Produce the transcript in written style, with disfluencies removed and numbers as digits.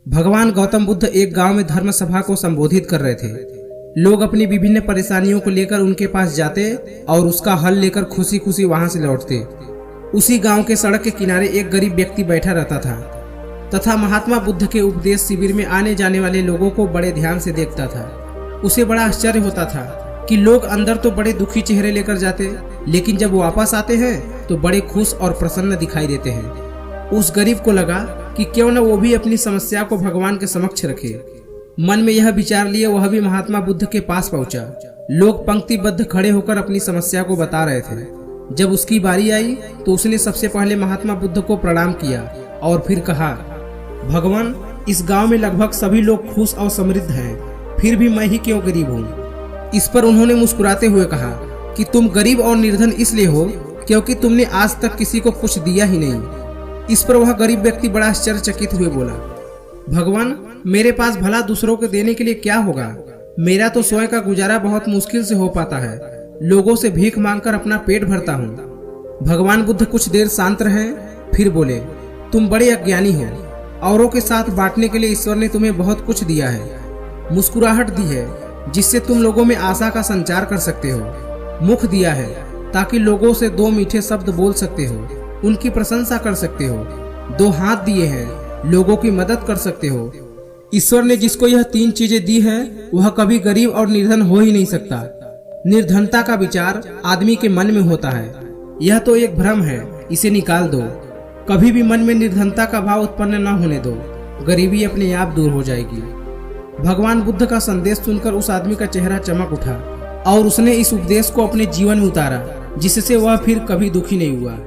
भगवान गौतम बुद्ध एक गांव में धर्म सभा को संबोधित कर रहे थे। लोग अपनी विभिन्न परेशानियों को लेकर उनके पास जाते और उसका हल लेकर खुशी खुशी वहां से लौटते। उसी गांव के सड़क के किनारे एक गरीब व्यक्ति बैठा रहता था तथा महात्मा बुद्ध के उपदेश शिविर में आने जाने वाले लोगों को बड़े ध्यान से देखता था। उसे बड़ा आश्चर्य होता था कि लोग अंदर तो बड़े दुखी चेहरे लेकर जाते, लेकिन जब वापस आते हैं तो बड़े खुश और प्रसन्न दिखाई देते हैं। उस गरीब को लगा कि क्यों न वो भी अपनी समस्या को भगवान के समक्ष रखे। मन में यह विचार लिए वह भी महात्मा बुद्ध के पास पहुंचा। लोग पंक्तिबद्ध खड़े होकर अपनी समस्या को बता रहे थे। जब उसकी बारी आई तो उसने सबसे पहले महात्मा बुद्ध को प्रणाम किया और फिर कहा, भगवान, इस गांव में लगभग सभी लोग खुश और समृद्ध हैं, फिर भी मैं ही क्यों गरीब हूँ। इस पर उन्होंने मुस्कुराते हुए कहा कि तुम गरीब और निर्धन इसलिए हो क्योंकि तुमने आज तक किसी को कुछ दिया ही नहीं। इस पर वह गरीब व्यक्ति बड़ा आश्चर्यचकित हुए बोला, भगवान, मेरे पास भला दूसरों को देने के लिए क्या होगा? मेरा तो स्वयं का गुजारा बहुत मुश्किल से हो पाता है। लोगों से भीख मांगकर अपना पेट भरता हूँ। भगवान बुद्ध कुछ देर शांत रहे, फिर बोले, तुम बड़े अज्ञानी हो। औरों के साथ बांटने के लिए ईश्वर ने तुम्हें बहुत कुछ दिया है। मुस्कुराहट दी है जिससे तुम लोगों में आशा का संचार कर सकते हो। मुख दिया है ताकि लोगों से दो मीठे शब्द बोल सकते हो, उनकी प्रशंसा कर सकते हो। दो हाथ दिए हैं, लोगों की मदद कर सकते हो। ईश्वर ने जिसको यह तीन चीजें दी है वह कभी गरीब और निर्धन हो ही नहीं सकता। निर्धनता का विचार आदमी के मन में होता है, यह तो एक भ्रम है, इसे निकाल दो। कभी भी मन में निर्धनता का भाव उत्पन्न न होने दो, गरीबी अपने आप दूर हो जाएगी। भगवान बुद्ध का संदेश सुनकर उस आदमी का चेहरा चमक उठा और उसने इस उपदेश को अपने जीवन में उतारा, जिससे वह फिर कभी दुखी नहीं हुआ।